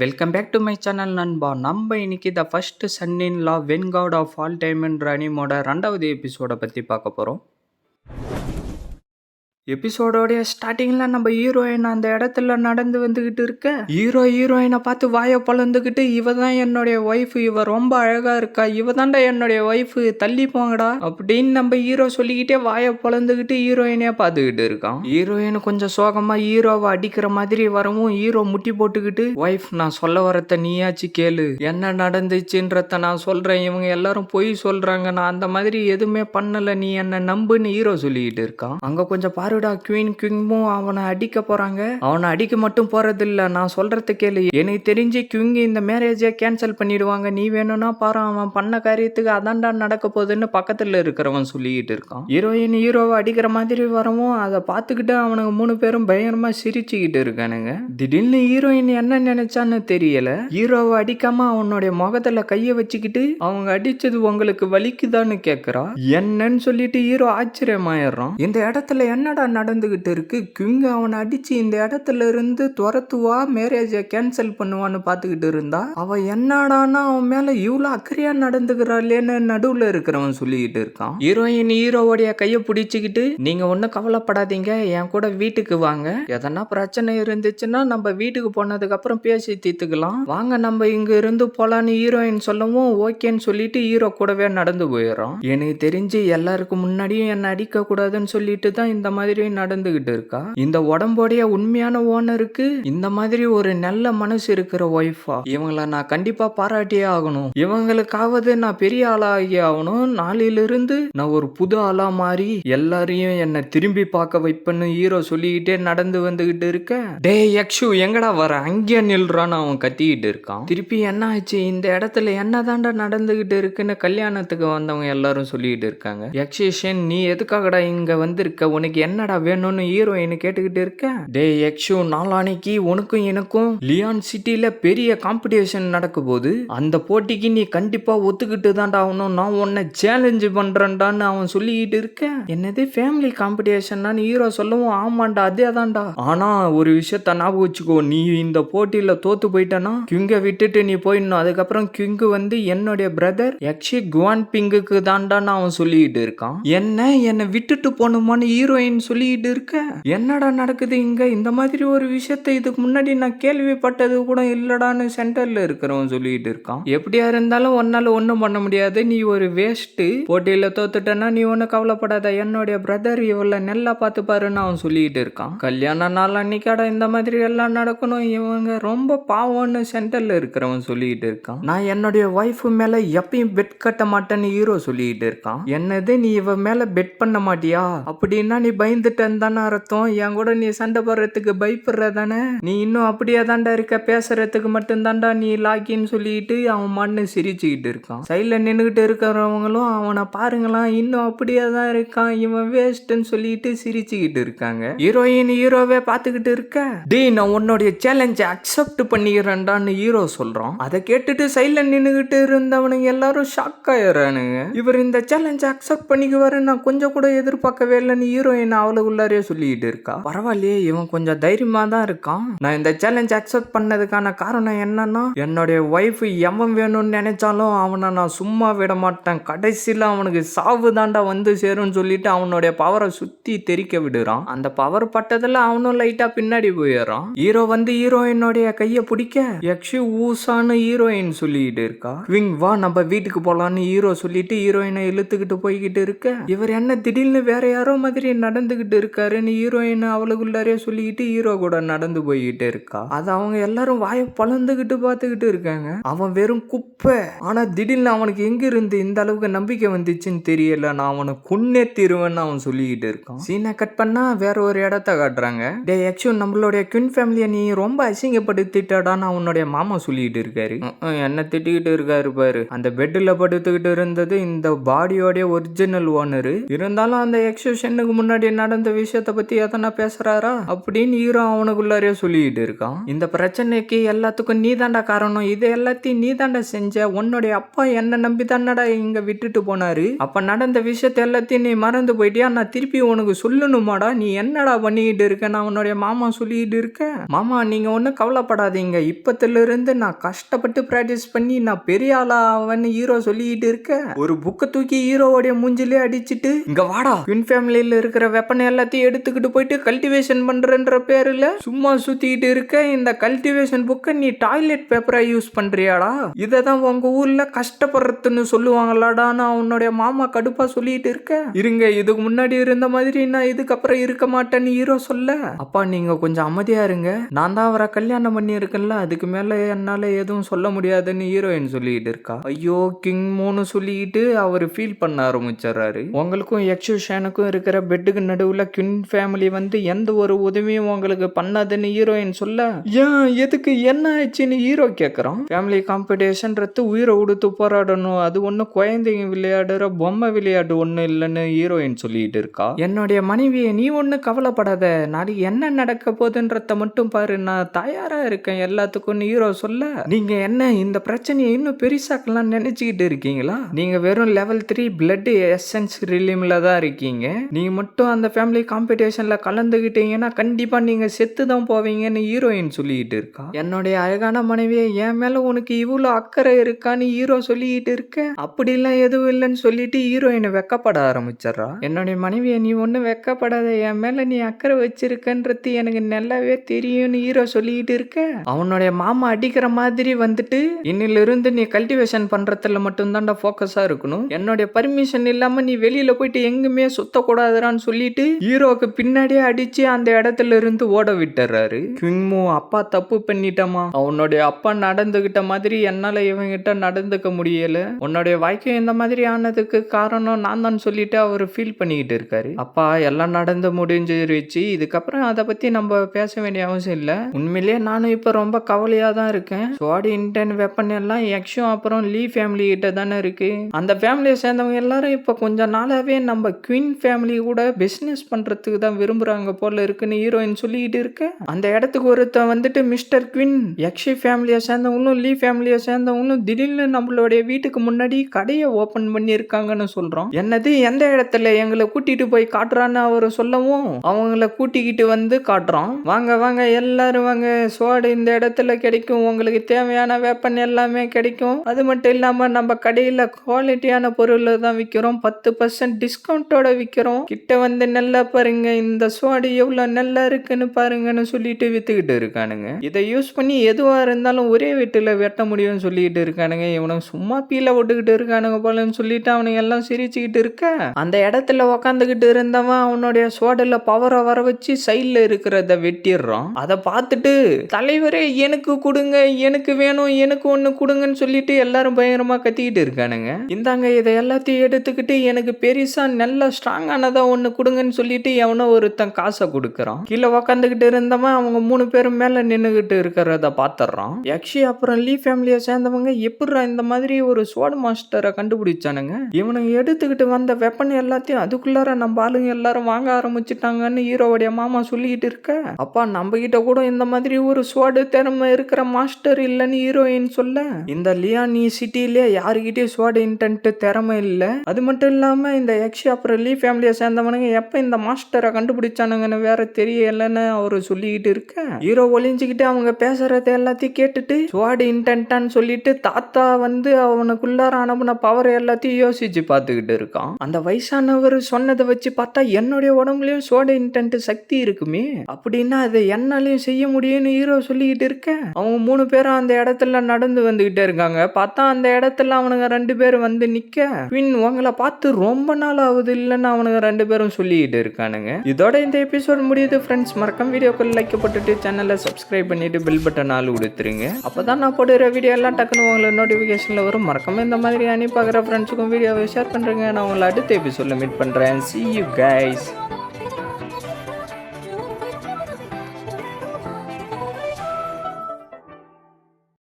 Welcome back to my channel நண்பா. நம்ம இன்னைக்கு the first son in law vanguard of all டைம்ன்ற அனிமோட 2வது எபிசோட பற்றி பார்க்க போகிறோம். எபிசோடோடைய ஸ்டார்டிங்ல நம்ம ஹீரோயின் அந்த இடத்துல நடந்து வந்துகிட்டு இருக்க ஹீரோயினை பார்த்து வாயை பொழந்துக்கிட்டு, இவ தான் என்னுடைய ஒய்ஃப், இவ ரொம்ப அழகா இருக்கா, இவ தாண்டா என்னுடைய ஒய்ஃப், தள்ளி போங்கடா அப்படின்னு நம்ம ஹீரோ சொல்லிக்கிட்டே வாயை பொழந்துக்கிட்டு ஹீரோயினே பார்த்துக்கிட்டு இருக்கான். ஹீரோயின் கொஞ்சம் சோகமா ஹீரோவை அடிக்கிற மாதிரி வரவும் ஹீரோ முட்டி போட்டுக்கிட்டு, ஒய்ஃப் நான் சொல்ல வரத்த நீயாச்சு கேளு, என்ன நடந்துச்சுன்றத நான் சொல்றேன், இவங்க எல்லாரும் பொய் சொல்றாங்க, நான் அந்த மாதிரி எதுவுமே பண்ணல, நீ என்ன நம்புன்னு ஹீரோ சொல்லிக்கிட்டு இருக்கான். அங்க கொஞ்சம் பாருடா, குயிங்மும் அவனை அடிக்க போறாங்க. அவனை அடிக்க மட்டும் போறது இல்ல, நான் சொல்றத கேளு, எனக்கு தெரிஞ்சு குயிங் இந்த மேரேஜை கேன்சல் பண்ணிடுவாங்க, நீ வேணும்னா பாரு, அவன் பண்ண காரியத்துக்கு அதான்டா நடக்க போகுதுன்னு பக்கத்துல இருக்கிறவன் சொல்லிக்கிட்டு இருக்கான். ஹீரோயின் ஹீரோவை அடிக்கிற மாதிரி வரவும் அதை பார்த்துக்கிட்டு அவனுங்க 3 பேரும் பயங்கரமா சிரிச்சுக்கிட்டு இருக்கானுங்க. திடீர்னு ஹீரோயின் என்ன நினைச்சான்னு தெரியல, ஹீரோவை அடிக்காம அவனுடைய முகத்துல கைய வச்சுக்கிட்டு, அவங்க அடிச்சது உங்களுக்கு வலிக்குதான்னு கேக்குறா. என்னன்னு சொல்லிட்டு ஹீரோ ஆச்சரியமாயிடுறான். இந்த இடத்துல என்னடா நடந்துகிட்டு இருக்கு, குயிங் அவனை அடிச்சு இந்த இடத்துல இருந்து துரத்துவா, மேரேஜை கேன்சல் பண்ணுவான்னு பார்த்துக்கிட்டு இருந்தா, அவ என்னடானா அவன் மேல இவ்வளவு அக்கறையா நடந்துக்கிறாளேன்னு நடுவுல இருக்கிறவன் சொல்லிக்கிட்டு இருக்கான். ஹீரோயின் ஹீரோவுடைய கையை பிடிச்சுக்கிட்டு, நீங்க ஒன்னும் கவலைப்படாதீங்க, என் கூட வீட்டுக்கு வாங்க, எதனா பிரச்சனை இருந்துச்சுன்னா நம்ம வீட்டுக்கு போனதுக்கு அப்புறம் பேசி தீர்த்துக்கலாம், வாங்க நம்ம இங்க இருந்து போலான்னு ஹீரோயின் சொல்லவும் ஓகேன்னு சொல்லிட்டு ஹீரோ கூடவே நடந்து போயிடுறான். எனக்கு தெரிஞ்சு எல்லாருக்கும் முன்னாடியும் என்ன அடிக்க கூடாதுன்னு சொல்லிட்டு தான் இந்த மாதிரி நடந்துகிட்டு இருக்கா. இந்த உடம்போடைய உண்மையான ஓனருக்கு இந்த மாதிரி ஒரு நல்ல மனசு இருக்கிற ஒய்ஃபா, இவங்களை நான் கண்டிப்பா பாராட்டியே ஆகணும், இவங்களுக்காவது நான் பெரிய ஆளாகி ஆகணும், நாளிலிருந்து நான் ஒரு புது ஆளா மாறி எல்லாரையும் என்ன திரும்பி பார்க்க வைப்பேன்னு ஹீரோ சொல்லிக்கிட்டே நடந்து வந்துகிட்டு இருக்க, டே யக்ஷு எங்கடா வர, அங்கே நில்றான்னு அவன் கத்திக்கிட்டு இருக்கான். திருப்பி என்ன ஆச்சு, இந்த இடத்துல என்னதாண்டா நடந்துகிட்டு இருக்குன்னு கல்யாணத்துக்கு வந்தவங்க எல்லாரும் சொல்லிட்டு இருக்காங்க. யக்ஷேஷன் நீ எதுக்காகடா இங்க வந்திருக்க, உனக்கு என்னடா வேணும்னு ஹீரோயின் கேட்டுக்கிட்டு இருக்க. டே யக்ஷு, நாளானைக்கு உனக்கும் எனக்கும் லியான் சிட்டில பெரிய காம்படிஷன் நடக்க போது, அந்த போட்டிக்கு நீ கண்டிப்பா ஒத்துக்கிட்டு தான்டா ஆகணும், நான் உன்னை சேலஞ்சு பண்றேன்டான்னு அவன் சொல்லிக்கிட்டு இருக்க. என்னது ஃபேமிலி காம்படிஷன்னான்னு ஹீரோ சொல்லவும், ஆமாண்டா அதே தான்டா, ஆனா ஒரு விஷயத்த ஞாபகம் வச்சுக்கோ, நீ இந்த போட்டியில தோத்து போயிட்டனா கிங்க விட்டுட்டு நீ போயிடணும், அதுக்கப்புறம் கிங்கு வந்து என்னுடைய பிரதர் யக்ஷி குவான் பிங்குக்கு தான்டான்னு அவன் சொல்லிக்கிட்டு இருக்கான். என்னை விட்டுட்டு போகணுமான்னு ஹீரோயின் சொல்லிட்டு இருக்க, என்னடா நடக்குது இங்க, இந்த மாதிரி ஒரு விஷயத்தை இதுக்கு முன்னாடி நான் கேள்விப்பட்டது கூட இல்லடான்னு சென்டர்ல இருக்கிறவன் சொல்லிட்டு இருக்கான். எப்படியா இருந்தாலும் ஒன்னால ஒண்ணும் பண்ண முடியாது, நீ ஒரு வேஸ்ட், போட்டியில தோத்துட்டனா நீ ஒண்ணு கவலைப்படாத, என்னுடைய பிரதர் இவள நல்லா பார்த்து பாருன்னு அவன் சொல்லிட்டு இருக்கான். கல்யாண நாள் அன்னைக்காடா இந்த மாதிரி எல்லாம் நடக்கணும், இவங்க ரொம்ப பாவம்னு சென்டர்ல இருக்கிறவன் சொல்லிட்டு இருக்கான். நான் என்னுடைய ஒய்ஃப் மேல எப்பயும் பெட் கட்ட மாட்டேன்னு ஹீரோ சொல்லிட்டு இருக்கான். என்னது நீ இவ மேல பெட் பண்ண மாட்டியா, அப்படின்னா நீ பயந்துட்டேன்னு தானே அர்த்தம், என் கூட நீ சண்டை போடுறதுக்கு பயப்படுற தானே, நீ இன்னும் அப்படியே தாண்டா இருக்க, பேசுறதுக்கு மட்டும் தாண்டா நீ லாக்கின்னு சொல்லிட்டு அவன் மண்ணு சிரிச்சுக்கிட்டு இருக்கான். சைட்ல நின்றுகிட்டு இருக்கிறவங்களும் அவனை பாருங்களாம், இன்னும் அப்படியே தான் இருக்கான், இவன் வேஸ்ட்ன்னு சொல்லிட்டு சிரிச்சுக்கிட்டு இருக்காங்க. ஹீரோயின் ஹீரோவே பார்த்துக்கிட்டு இருக்க, டேய் நான் உன்னுடைய சேலஞ்சை அக்செப்ட் பண்ணிக்கிறேன்டான்னு ஹீரோ சொல்றான். அதை கேட்டுட்டு சைட்ல நின்றுகிட்டு இருந்தவனுங்க எல்லாரும் ஷாக் ஆயிடுறானுங்க. இவர் இந்த சேலஞ்சை அக்செப்ட் பண்ணிக்குவாரு நான் கொஞ்சம் கூட எதிர்பார்க்கவே இல்லைன்னு ஹீரோயின் அவளுக்குள்ளாரே சொல்லிட்டு இருக்கா. பரவாயில்லையே, இவன் கொஞ்சம் தைரியமா தான் இருக்கான். நான் இந்த சேலஞ்ச் அக்செப்ட் பண்ணதுக்கான காரணம் என்னன்னா, என்னுடைய ஒய்ஃப் எவன் வேணும்னு நினைச்சாலும் அவனை நான் சும்மா விட மாட்டேன், கடைசியில் அவனுக்கு சாவு தாண்டா வந்து சேரும்னு சொல்லிட்டு அவனுடைய பவரை சுத்தி தெரிக்க விடுறான். அந்த பவர் பட்டதுல அவனும் லைட்டா பின்னாடி போயிடுறான். ஹீரோ வந்து ஹீரோயினுடைய கையை பிடிக்க, யக்ஷி ஊசான்னு ஹீரோயின் சொல்லிட்டு இருக்கா. குவிங் வா நம்ம வீட்டுக்கு போலான்னு ஹீரோ சொல்லிட்டு ஹீரோயினை இழுத்துக்கிட்டு போய்கிட்டு இருக்க, இவர் என்ன திடீர்னு வேற யாரோ மாதிரி நடந்துகிட்டு இருக்காருன்னு ஹீரோயின் அவளுக்குள்ளாரே சொல்லிக்கிட்டு ஹீரோ கூட நடந்து போய்கிட்டே இருக்கா. அது அவங்க எல்லாரும் வாயை பழந்துகிட்டு பார்த்துக்கிட்டு இருக்காங்க. அவன் வெறும் குப்பை, ஆனா திடீர்னு அவனுக்கு எங்க இருந்து இந்த அளவுக்கு நம்பிக்கை வந்துச்சுன்னு தெரியல, நான் அவனை கொன்னே தீருவேன்னு அவன் சொல்லிக்கிட்டு இருக்கான். சீனை கட் பண்ணா வேற ஒரு இடத்த காட்டுறாங்க. டே ஆக்சுவல் நம்மளுடைய குயின் ஃபேமிலியை நீ ரொம்ப அசிங்கப்படுத்திட்டாடான்னு அவனுடைய மாமா சொல்லிக்கிட்டு இருக்காரு. என்ன திட்டிக்கிட்டு இருக்காரு பாரு. அந்த பெட்டில் படுத்துக்கிட்டு இருந்தது இந்த பாடியோட ஒரிஜினல் ஓனரு, இருந்தாலும் அந்த எக்ஸிபிஷனுக்கு முன்னாடி நடந்த விஷயத்த பத்தி எதனா பேசுறாரா அப்படின்னு ஹீரோ அவனுக்குள்ளாரே சொல்லிட்டு இருக்கான். இந்த பிரச்சனைக்கு எல்லாத்துக்கும் நீ தாண்டா காரணம், இது எல்லாத்தையும் நீ தாண்டா செஞ்ச, உன்னுடைய அப்பா என்ன நம்பி தானடா இங்க விட்டுட்டு போனாரு, அப்ப நடந்த விஷயத்த எல்லாத்தையும் நீ மறந்து போயிட்டியா, நான் திருப்பி உனக்கு சொல்லணுமாடா, நீ என்னடா பண்ணிக்கிட்டு இருக்க, நான் உன்னுடைய மாமா சொல்லிட்டு இருக்க. மாமா நீங்க ஒன்னும் கவலைப்படாதீங்க, இப்பத்துல இருந்து நான் கஷ்டப்பட்டு பிராக்டிஸ் பண்ணி நான் பெரிய ஆளா அவன் ஹீரோ சொல்லிட்டு இருக்க. ஒரு புக்கை தூக்கி ஹீரோவோடைய மூஞ்சிலே அடிச்சிட்டு இங்க வாடா, ட்வின் ஃபேமிலியில இருக்கிற வெப்பனை எல்லாத்தையும் எடுத்துக்கிட்டு போயிட்டு கல்டிவேஷன் பண்றன்ற பேருல சும்மா சுத்திட்டு இருக்க, இந்த கல்டிவேஷன் புக்கை நீ டாய்லெட் பேப்பரா யூஸ் பண்றியாடா, இததான் உங்க ஊர்ல கஷ்டப்படுறதுன்னு சொல்லுவாங்களாடா, நான் உன்னுடைய மாமா கடுப்பா சொல்லிட்டு இருக்க. இருங்க, இதுக்கு முன்னாடி இருந்த மாதிரி நான் இதுக்கப்புறம் இருக்க மாட்டேன்னு ஹீரோ சொல்ல, அப்பா நீங்க கொஞ்சம் அமைதியா இருங்க, நான் தான் அவரை கல்யாணம் பண்ணி இருக்கேன்ல, அதுக்கு மேல என்னால எதுவும் சொல்ல முடியாதுன்னு ஹீரோயின் சொல்லிட்டு இருக்கா. ஐயோ கிங் மூணு சொல்லிட்டு அவர் ஃபீல் பண்ண ஆரம்பிச்சிடறாரு. உங்களுக்கும் யக்ஷுஷனுக்கும் இருக்கிற பெட்டுக்கு நடுவுல ட்வின் ஃபேமிலி வந்து எந்த ஒரு உதவியும் உங்களுக்கு பண்ணாதுன்னு ஹீரோயின் சொல்ல, ஏன் எதுக்கு என்ன ஆச்சுன்னு ஹீரோ கேட்கறான். ஃபேமிலி காம்படிஷன்றது உயிரை கொடுத்து போராடணும், அது ஒன்றும் குழந்தைங்க விளையாடுற பொம்மை விளையாட்டு ஒன்றும் இல்லைன்னு ஹீரோயின் சொல்லிட்டு இருக்கா. என்னுடைய மனைவியை நீ ஒன்றும் கவலைப்படாத, நாளைக்கு என்ன நடக்க போகுதுன்றத மட்டும் பாரு, நான் தயாரா இருக்கேன் எல்லாத்துக்கும் ஹீரோ சொல்ல, நீங்க என்ன இந்த பிரச்சனையை இன்னும் பெருசாக்கலாம் நினைச்சுக்கிட்டு இருக்கீங்களா, நீங்க வெறும் லெவல் 3 பிளட் எசன்ஸ் ரிலீம்ல தான் இருக்கீங்க, நீங்க மட்டும் அந்த ஃபேமிலி காம்படிஷன்ல கலந்துகிட்டீங்கன்னா கண்டிப்பா நீங்க செத்து தான் போவீங்கன்னு ஹீரோயின் சொல்லிட்டு இருக்கா. என்னுடைய அழகான மனைவியை என் மேல உனக்கு இவ்வளவு அக்கறை இருக்கான்னு ஹீரோ சொல்லிட்டு இருக்க, அப்படிலாம் எதுவும் இல்லைன்னு சொல்லிட்டு ஹீரோயின் வெக்கப்பட ஆரம்பிச்சிடறா. என்னுடைய மனைவியை நீ ஒன்னும் வெக்கப்படாத, என் மேல நீ அக்கறை வச்சிருக்கன்றது எனக்கு நல்லாவே தெரியும்னு ஹீரோ சொல்லிட்டு இருக்க, அவனுடைய மாமா அடிக்கிற மாதிரி வந்துட்டு இன்னில இருந்து நீ கல்டிவேஷன் பண்றதுல மட்டும் தான்டா போக்கஸா இருக்கணும், என்னுடைய பர்மிஷன் இல்லாம நீ வெளியில போயிட்டு எங்குமே சுத்தக்கூடாதுன்னு சொல்லிட்டு ஹீரோக்கு பின்னாடியே அடிச்சு அந்த இடத்துல இருந்து ஓட விட்டுறாரு. கிங்மு அப்பா தப்பு பண்ணிட்டமா, அவனுடைய அப்பா நடந்துகிட்ட மாதிரி என்னால இவங்கிட்ட நடந்துக்க முடியல, உன்னுடைய வாழ்க்கை இந்த மாதிரி ஆனதுக்கு காரணம் நான் தான் சொல்லிட்டு அவர் ஃபீல் பண்ணிக்கிட்டு இருக்காரு. அப்பா எல்லாம் நடந்து முடிஞ்சிருச்சு, இதுக்கப்புறம் அதை பத்தி நம்ம பேச வேண்டிய அவசியம் இல்லை, உண்மையிலேயே நானும் இப்ப ரொம்ப கவலையா தான் இருக்கேன், ஸ்வாட் இன்டென் வெப்பன் எல்லாம் யக்ஷும் அப்புறம் லீ ஃபேமிலி கிட்ட தானே இருக்கு, அந்த ஃபேமிலியை சேர்ந்தவங்க எல்லாரும் இப்ப கொஞ்ச நாளாவே நம்ம குயின் ஃபேமிலி கூட பிசினஸ் பண்றதுக்கு தான் விரும்புறாங்க போல இருக்குன்னு ஹீரோயின் சொல்லிக்கிட்டு இருக்க, அந்த இடத்துக்கு ஒருத்தன் வந்துட்டு மிஸ்டர் குயின் யக்ஷி ஃபேமிலியை சேர்ந்தவங்களும் லீ ஃபேமிலியை சேர்ந்தவங்களும் திடீர்னு நம்மளுடைய வீட்டுக்கு முன்னாடி கடையை ஓபன் பண்ணி இருக்காங்கன்னு சொல்றோம். என்னது எந்த இடத்துல எங்களை கூட்டிட்டு போய் காட்டுறான்னு அவரு சொல்லவும் அவங்கள கூட்டிக்கிட்டு வந்து காட்டுறோம். வாங்க வாங்க எல்லாரும் வாங்க, ஸ்வாட் இந்த இடத்துல கிடைக்கும், உங்களுக்கு தேவையான வெப்பன் எல்லாமே கிடைக்கும், அது மட்டும் இல்லாம நம்ம கடையில குவாலிட்டியான பொருள் தான் விற்கிறோம், 10% டிஸ்கவுண்டோட விற்கிறோம், கிட்ட வந்து நல்லா பாருங்க, இந்த ஸ்வாட் எவ்வளவு நல்லா இருக்குன்னு பாருங்கன்னு சொல்லிட்டு வித்துக்கிட்டு இருக்கானுங்க. இதை யூஸ் பண்ணி எதுவா இருந்தாலும் ஒரே வீட்டுல வெட்ட முடியும்னு சொல்லிட்டு இருக்கானுங்க. இவனுக்கு சும்மா பீல விட்டுக்கிட்டு இருக்கானுங்க போலன்னு சொல்லிட்டு அவனுங்க எல்லாம் சிரிச்சுக்கிட்டு இருக்க, அந்த இடத்துல உக்காந்துக்கிட்டு இருந்தவன் அவனுடைய ஸ்வாட்ல பவரை வர வச்சு சைட்ல இருக்கிறத வெட்டிடுறான். அதை பார்த்துட்டு தலைவரே எனக்கு கொடுங்க, எனக்கு வேணும், எனக்கு ஒண்ணு கொடுங்கன்னு சொல்லிட்டு எல்லாரும் பயங்கரமா கத்திக்கிட்டு இருக்கானுங்க. இந்தாங்க இதை எல்லாத்தையும் எடுத்துக்கிட்டு எனக்கு பெருசா நல்ல ஸ்ட்ராங்கானதா ஒண்ணு கொடுங்கன்னு சொல்லிட்டு எவனோ ஒருத்தன் காசை கொடுக்கறான். கீழே உக்காந்துக்கிட்டு இருந்தவன் அவங்க 3 பேரும் மேல நின்னுகிட்டு இருக்கிறத பாத்துறான். யக்ஷி அப்புறம் லீ ஃபேமிலியை சேர்ந்தவங்க எப்படிரா இந்த மாதிரி ஒரு ஸ்வாட் மாஸ்டரை கண்டுபிடிச்சானுங்க, இவனுங்க எடுத்துக்கிட்டு வந்த வெப்பன் எல்லாத்தையும் அதுக்குள்ளார நம்ம ஆளுங்க எல்லாரும் வாங்க ஆரம்பிச்சுட்டாங்கன்னு ஹீரோவுடைய மாமா சொல்லிக்கிட்டு இருக்க, அப்பா நம்ம கிட்ட கூட இந்த மாதிரி ஒரு ஸ்வாட் திறமை இருக்கிற மாஸ்டர் இல்லைன்னு ஹீரோயின் சொல்ல, இந்த லியானி சிட்டிலே யாருக்கிட்டயும் ஸ்வாட் இன்டென்ட் திறமை இல்லை, அது மட்டும் இல்லாம இந்த யக்ஷி அப்புறம் லீ ஃபேமிலியை சேர்ந்தவனுங்க எப்ப இந்த மாஸ்டரை கண்டுபிடிச்சானுங்கன்னு வேற தெரியலன்னு அவரு சொல்லிக்கிட்டு இருக்க, ஹீரோ ஒளிஞ்சுக்கிட்டு அவங்க பேசுறத எல்லாத்தையும் கேட்டுட்டு ஸ்வாட் இன்டென்ட்டான்னு சொல்லிட்டு தாத்தா வந்து அவனுக்குள்ளார அனுப்புன பவர் எல்லாத்தையும் யோசிச்சு பார்த்துக்கிட்டு இருக்கான். அந்த வயசானவர் சொன்னதை வச்சு பார்த்தா என்னுடைய உடம்புலயும் ஸ்வாட் இன்டென்ட் சக்தி இருக்குமே, அப்படின்னா அதை என்னாலையும் செய்ய முடியும்னு ஹீரோ சொல்லிக்கிட்டு இருக்க, அவங்க 3 பேரும் அந்த இடத்துல நடந்து வந்துகிட்டே இருக்காங்க. பார்த்தா அந்த இடத்துல அவனுங்க 2 பேரும் வந்து நிக்க, குயின் உங்களை பார்த்து ரொம்ப நாள் ஆகுது இல்லைன்னு அவனுங்க 2 பேரும் சொல்லிக்கிட்டு இருக்கானுங்க. இதோட இந்த எபிசோட் முடியுது ஃப்ரெண்ட்ஸ். மறக்காம வீடியோக்கு லைக் போட்டுட்டு சேனலை சப்ஸ்கிரைப் பண்ணிட்டு பெல் பட்டன் ஆல் கொடுத்துருங்க, அப்பதான் நான் போடுற வீடியோ எல்லாம் டக்குன்னு உங்களுக்கு நோட்டிபிகேஷன்ல வரும். மறக்காம இந்த மாதிரி அனுப்பி பார்க்குற ஃப்ரெண்ட்ஸுக்கும் வீடியோவை ஷேர் பண்றேங்க. நான் உங்களை அடுத்த எபிசோட்ல மீட் பண்றேன். See you guys.